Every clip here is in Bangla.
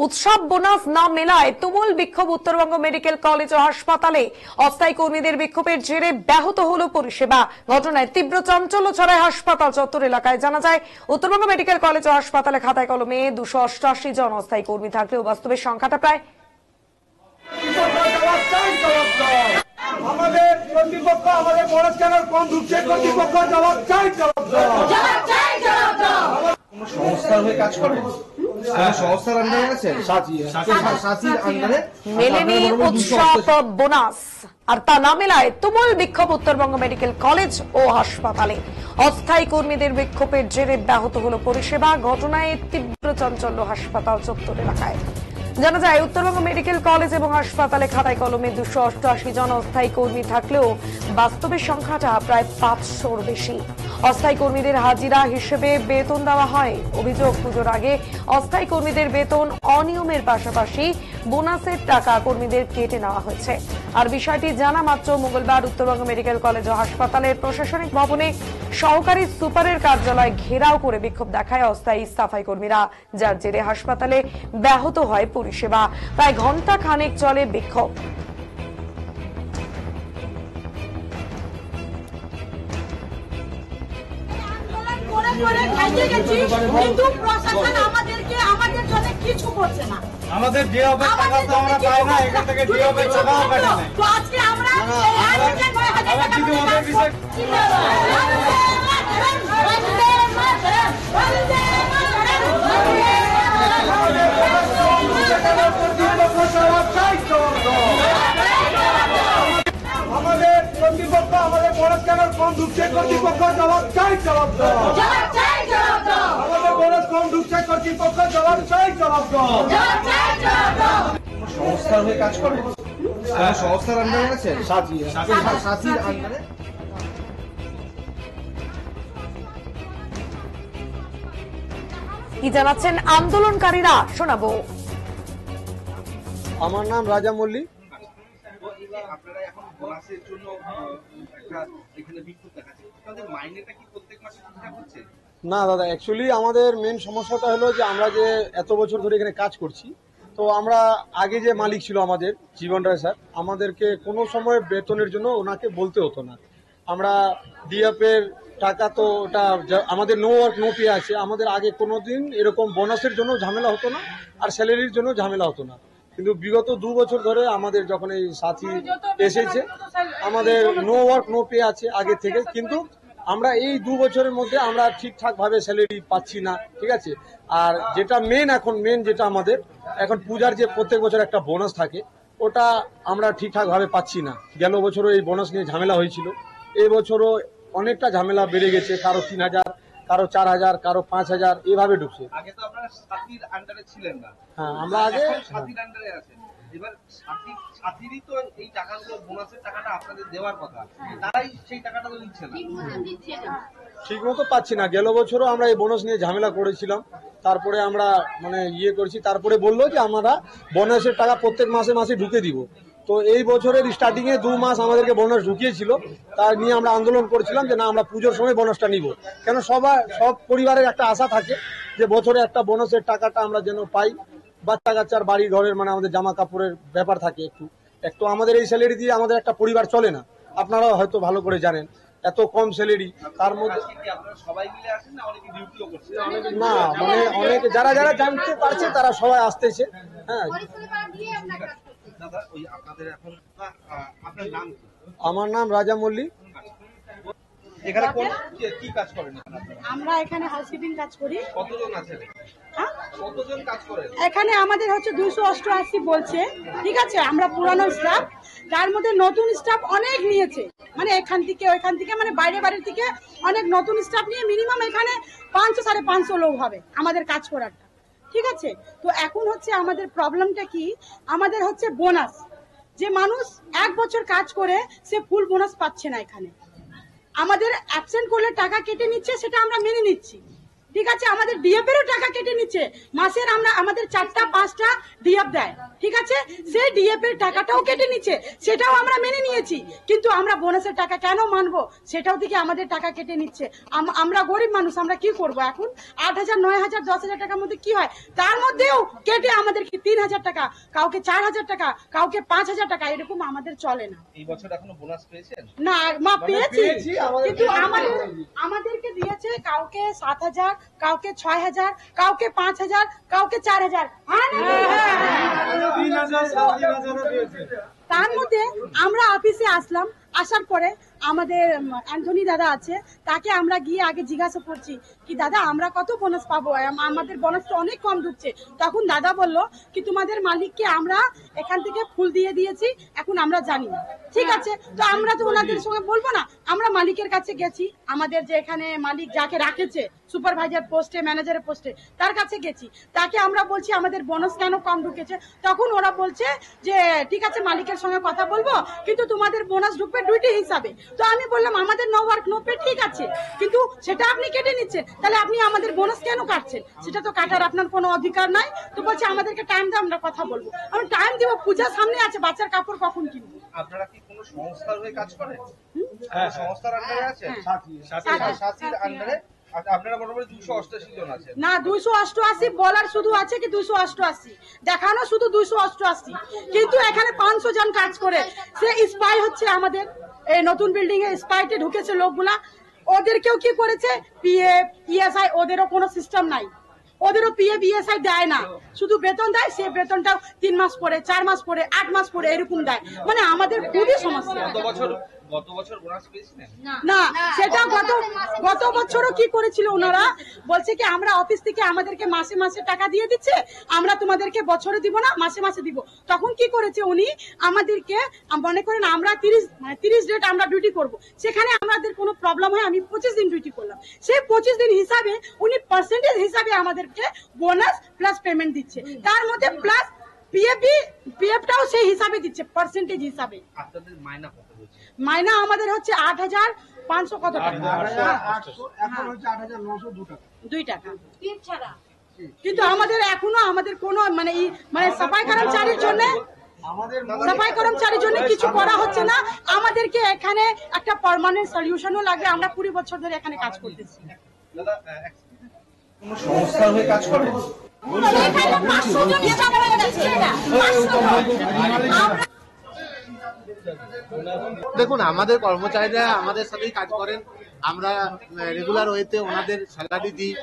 উৎসব বোনাস না মেলায় তুমুল বিক্ষোভ উত্তরবঙ্গ মেডিকেল কলেজ ও হাসপাতালে। অস্থায়ী কর্মীদের বিক্ষোভের জেরে ব্যাহত হল পরিষেবা। ঘটনায় তীব্র চাঞ্চল্য ছড়ায় হাসপাতাল চত্বর এলাকায়। জানা যায়, উত্তরবঙ্গ মেডিকেল কলেজ ও হাসপাতালে খাতায় কলমে 288 জন অস্থায়ী কর্মী থাকলেও বাস্তবের সংখ্যাটা প্রায় আমাদের কর্তৃপক্ষ আমাদের বড় চ্যানেল কম ঢুকছে, কর্তৃপক্ষ জবাব চাই, সংস্থার হয়ে কাজ করে, সংস্থার আন্ডারে আছে, সাথীর আন্ডারে মেলেনি উৎসব বোনাস, আর তা না মেলায় তুমুল বিক্ষোভ উত্তরবঙ্গ মেডিকেল কলেজ ও হাসপাতালে। অস্থায়ী কর্মীদের বিক্ষোভের জেরে ব্যাহত হল পরিষেবা। ঘটনায় তীব্র চাঞ্চল্য হাসপাতাল চত্বর এলাকায়। জানা যায়, উত্তরবঙ্গ মেডিকেল কলেজ এবং হাসপাতালে খাতায় কলমে 288 জন অস্থায়ী কর্মী থাকলেও বাস্তবের সংখ্যাটা প্রায় 500-র বেশি। অস্থায়ী কর্মীদের হাজিরা হিসেবে বেতন দেওয়া হয়। অভিযোগ, পুজোর আগে অস্থায়ী কর্মীদের বেতন অনিয়মের পাশাপাশি বোনাসের টাকা কর্মীদের কেটে নেওয়া হয়েছে। আর বিষয়টি জানা মাত্র মঙ্গলবার উত্তরবঙ্গ মেডিকেল কলেজ ও হাসপাতালের প্রশাসনিক ভবনে সহকারী সুপারের কার্যালয় ঘেরাও করে বিক্ষোভ দেখায় অস্থায়ী সাফাই কর্মীরা, যার জেরে হাসপাতালে ব্যাহত হয় পরিষেবা। প্রায় ঘন্টা খানেক চলে বিক্ষোভ। আমাদের যে হবে টাকা তো আমরা পাই না, এখান থেকে যে হবে টাকাও কাটে না। তো আজকে আমরা যদি ওদের বিষয় আমাদের কর্তৃপক্ষ আমাদের বড় চ্যানেল কম ঢুকছে, কর্তৃপক্ষ জবাব চাই, জবাব দাও। আমাদের বোনাস কম ঢুকছে, কর্তৃপক্ষ জবাব চাই, জবাব দাও। সংস্থার হয়ে কাজ করে, সংস্থার আন্ডারে আছে, সাথীর আন্ডারে। কি জানাচ্ছেন আন্দোলনকারীরা, শোনাবো। আমার নাম রাজা মল্লিক। আপনারা এখন বোনাসের জন্য এখানে বিক্ষোভ দেখাচ্ছেন, তাদের মাইনেটা কি প্রত্যেক মাসে ঠিকঠাক হচ্ছে? না দাদা, অ্যাকচুয়ালি আমাদের মেন সমস্যাটা হলো যে আমরা যে এত বছর ধরে এখানে কাজ করছি, তো আমরা আগে যে মালিক ছিল আমাদের জীবন রায় স্যার, আমাদেরকে কোনো সময় বেতনের জন্য ওনাকে বলতে হতো না। আমরা ডিএফের টাকা তো ওটা আমাদের নো ওয়ার্ক নো পে আছে, আমাদের আগে কোনোদিন এরকম বোনাসের জন্য ঝামেলা হতো না, আর স্যালারির জন্য ঝামেলা হতো না। কিন্তু বিগত 2 বছর ধরে আমাদের যখন এই সাথী এসেছে, আমাদের নো ওয়ার্ক নো পে আছে আগে থেকে, কিন্তু আমরা এই 2 বছরের মধ্যে আমরা ঠিকঠাক ভাবে স্যালারি পাচ্ছি না, ঠিক আছে। আর যেটা মেন যেটা আমাদের এখন পূজার যে প্রত্যেক বছর একটা বোনাস থাকে, ওটা আমরা ঠিকঠাক ভাবে পাচ্ছি না। গেল বছরও এই বোনাস নিয়ে ঝামেলা হয়েছিল, এই বছরও অনেকটা ঝামেলা বেড়ে গেছে, কারো 3000, কারো 4000, কারো 5000 এভাবে ঢুকছে। আগে তো আপনারা সাথীর আন্ডারে ছিলেন না। হ্যাঁ, আমরা আগে সাথীর আন্ডারে আছেন। এবার সাথীরই তো এই টাকাগুলো, বোনাসের টাকাটা আপনাদের দেওয়ার কথা, তারাই সেই টাকাটা তো দিচ্ছে না, ঠিক মতো পাচ্ছি না। গেল বছরও আমরা এই বোনাস নিয়ে ঝামেলা করেছিলাম, তারপরে আমরা করেছি, তারপরে বললো যে আমরা বোনাসের টাকা প্রত্যেক মাসে মাসে ঢুকে দিব। তো এই বছরের স্টার্টিং এ 2 মাস আমাদেরকে বোনাস ঢুকিয়েছিল, তার নিয়ে আমরা আন্দোলন করেছিলাম যে না, আমরা পুজোর সময় বোনাসটা নিব। কেন সব পরিবারের একটা আশা থাকে যে বছরে একটা বোনাসের টাকাটা আমরা যেন পাই। বাচ্চা কাচ্চার বাড়ি ঘরের আমাদের জামা কাপড়ের ব্যাপার থাকে, একটু আমাদের এই স্যালারি দিয়ে আমাদের একটা পরিবার চলে না। আপনারাও হয়তো ভালো করে জানেন, এত কম স্যালারি, তার মধ্যে সবাই মিলে আসেন না, অনেকে ডিউটিও করছে না, অনেকে যারা জানতে পারছে তারা সবাই আসতেছে। হ্যাঁ, আমার নাম রাজা মল্লিক। এখানে কি কাজ করেন? আমরা এখানে হাউসকিপিং কাজ করি। কতজন আছেন? কতজন কাজ করেন? এখানে আমাদের হচ্ছে 288 বলছে, ঠিক আছে। আমরা পুরানো স্টাফ, তার মধ্যে নতুন স্টাফ অনেক নিয়েছে, এখান থেকে ওইখান থেকে বাইরের থেকে অনেক নতুন স্টাফ নিয়ে মিনিমাম এখানে 500-550 লোক হবে আমাদের কাজ করারটা, ঠিক আছে। তো এখন হচ্ছে আমাদের প্রবলেমটা কি, আমাদের হচ্ছে বোনাস, যে মানুষ 1 বছর কাজ করে সে ফুল বোনাস পাচ্ছে না। এখানে আমাদের অ্যাবসেন্ট করলে টাকা কেটে নিচ্ছে, সেটা আমরা মেনে নিচ্ছি, ঠিক আছে, আমাদের ডিএফ এরও টাকা কেটে নিচ্ছে। মাসের আমাদের 4টা 5টা ডিএফ দেয়, ঠিক আছে, সেই ডিএফ এর টাকাটাও কেটে নিচ্ছে, সেটাও আমরা মেনে নিয়েছি। কিন্তু আমরা বোনাসের টাকা কেন মানবো, সেটাও থেকে আমাদের টাকা কেটে নিচ্ছে। আমরা গরিব মানুষ, আমরা কি করব এখন? 8,000 9,000 10,000 টাকার মধ্যে কি হয়? তার মধ্যেও কেটে আমাদেরকে 3,000 টাকা, কাউকে 4,000 টাকা, কাউকে 5,000 টাকা, এরকম আমাদের চলে না। এই বছর এখনো বোনাস পেয়েছেন? না মা, পেয়েছি, পেয়েছি, আমাদের কিন্তু আমাদেরকে দিয়েছে কাউকে 7,000, কাউকে 6,000, কাউকে 5,000, কাউকে 4,000। তার মধ্যে আমরা অফিসে আসলাম, আসার পরে আমাদের অ্যান্থনি দাদা আছে, তাকে আমরা গিয়ে আগে জিজ্ঞাসা করছি কি দাদা আমরা কত বোনাস পাবো, আমাদের বোনাস তো অনেক কম ঢুকছে। তখন দাদা বলল কি তোমাদের মালিককে আমরা এখান থেকে ফুল দিয়ে দিয়েছি, এখন আমরা জানি না। ঠিক আছে, তো আমরা তো ওনাদের সঙ্গে বলবো না, আমরা মালিকের কাছে গেছি, আমাদের যে এখানে মালিক যাকে রাখেছে সুপারভাইজার পোস্টে, ম্যানেজারের পোস্টে, তার কাছে গেছি, তাকে আমরা বলছি আমাদের বোনাস কেন কম ঢুকেছে। তখন ওরা বলছে যে ঠিক আছে মালিকের সঙ্গে কথা বলবো, কিন্তু তোমাদের বোনাস ঢুকবে ডিউটি হিসাবে। তো আমি বললাম আমাদের নো ওয়ার্ক নো পে ঠিক আছে, কিন্তু সেটা আপনি কেটে নিচ্ছেন, তাহলে আপনি আমাদের বোনাস কেন কাটছেন? সেটা তো কাটার আপনার কোনো অধিকার নাই। তো বলছে আমাদেরকে টাইম দাও, আমরা কথা বলবো। আমি টাইম দিব, পূজা সামনে আছে, বাচ্চার কাপড় কখন কিনবো? আপনারা কি কোনো সংস্থার হয়ে কাজ করেন? সংস্থার আন্ডারে আছেন? সাথীর আন্ডারে আপনারা মোটামুটি 288 জন আছেন। না 288 বলার শুধু আছে কি 288, দেখানো শুধু 288, কিন্তু এখানে 500 জন কাজ করে। সে স্পাই হচ্ছে আমাদের এই নতুন বিল্ডিং এ, স্পাইতে ঢুকেছে লোকগুলা, ওদেরকেও কি করেছে পিএফ ইএসআই, ওদেরও কোনো সিস্টেম নাই, ওদেরও পিএফ ইএসআই দেয় না, শুধু বেতন দেয়, সে বেতনটাও 3 মাস পরে, 4 মাস পরে, 8 মাস পরে এরকম দেয়। মানে আমাদের খুবই সমস্যা। গত বছর বোনাস পেয়েছিলেন? না, সেটা গত বছরও কি করেছিল ওনারা, বলছে কি আমরা অফিস থেকে আমাদেরকে মাসে মাসে টাকা দিয়ে দিচ্ছে, আমরা তোমাদেরকে বছরে দিব না, মাসে মাসে দিব। তখন কি করেছে উনি আমাদেরকে, মনে করেন আমরা 30 ডেট আমরা ডিউটি করব, সেখানে আমাদের কোনো প্রবলেম হয় আমি 25 দিন ডিউটি করলাম, সেই 25 দিন হিসাবে উনি পার্সেন্টেজ হিসাবে আমাদেরকে বোনাস প্লাস পেমেন্ট দিচ্ছে, তার মধ্যে প্লাস পিএফটাও সেই হিসাবে দিচ্ছে পার্সেন্টেজ হিসাবে। আপনাদের মাইনা কত হচ্ছে? মাইনা আমাদের হচ্ছে 8,500 কত টাকা, এখন হচ্ছে 8,902 টাকা। 2 টাকা কিন্তু আমাদের এখনো আমাদের কোনো মানে সাফাই কর্মচারীর জন্য সাফাই কর্মচারীর জন্য কিছু করা হচ্ছে না। আমাদেরকে এখানে একটা পার্মানেন্ট সলিউশনও লাগবে, আমরা 20 বছর ধরে এখানে কাজ করতেছি। দাদা কোন সংস্থার হয়ে কাজ করেন? দেখুন আমাদের কর্মচারীরা আমাদের সাথেই কাজ করেন, আমরা রেগুলার ওয়েতে ওনাদের স্যালারি দিই,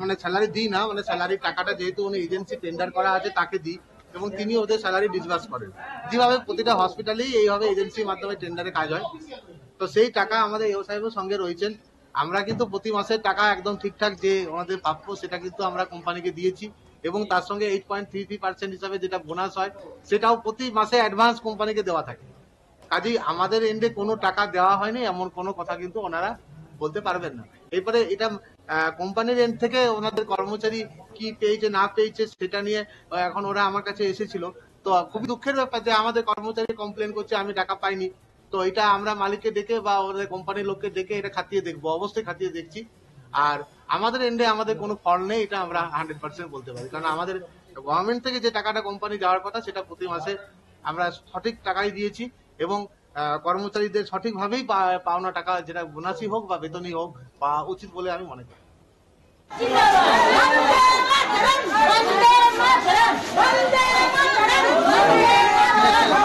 মানে স্যালারি দিই না, মানে স্যালারির টাকাটা যেহেতু উনি এজেন্সি টেন্ডার করা আছে তাকে দিই, এবং তিনি ওদের স্যালারি ডিসবার্স করেন। যেভাবে প্রতিটা হসপিটালেই এইভাবে এজেন্সির মাধ্যমে টেন্ডারে কাজ হয়, তো সেই টাকা আমাদের এও সাহেবের সঙ্গে রয়েছেন। আমরা কিন্তু প্রতি মাসের টাকা একদম ঠিকঠাক যে আমাদের প্রাপ্য সেটা কিন্তু আমরা কোম্পানিকে দিয়েছি, এবং তার সঙ্গে 8.33% হিসাবে যেটা বোনাস হয় সেটাও প্রতি মাসে অ্যাডভান্স কোম্পানিকে দেওয়া থাকে। কাজেই আমাদের এন্ডে কোনো টাকা দেওয়া হয়নি এমন কোনো কথা কিন্তু ওনারা বলতে পারবেন না। এরপরে এটা কোম্পানির এন্ড থেকে ওনাদের কর্মচারী কি পেয়েছে না পেয়েছে সেটা নিয়ে এখন ওরা আমার কাছে এসেছিল, তো খুবই দুঃখের ব্যাপার যে আমাদের কর্মচারী কমপ্লেন করছে আমি টাকা পাইনি। তো এটা আমরা মালিককে ডেকে বা ওদের কোম্পানির লোককে ডেকে এটা খাতিয়ে দেখবো, অবশ্যই খাতিয়ে দেখছি। আর আমাদের এন্ডে আমাদের কোনো ফল নেই, এটা আমরা 100% বলতে পারি, কারণ আমাদের গভর্নমেন্ট থেকে যে টাকাটা কোম্পানি যাওয়ার কথা সেটা প্রতি মাসে আমরা সঠিক টাকাই দিয়েছি, এবং কর্মচারীদের সঠিকভাবেই পাওনা টাকা যেটা বোনাসই হোক বা বেতনই হোক পাওয়া উচিত বলে আমি মনে করি।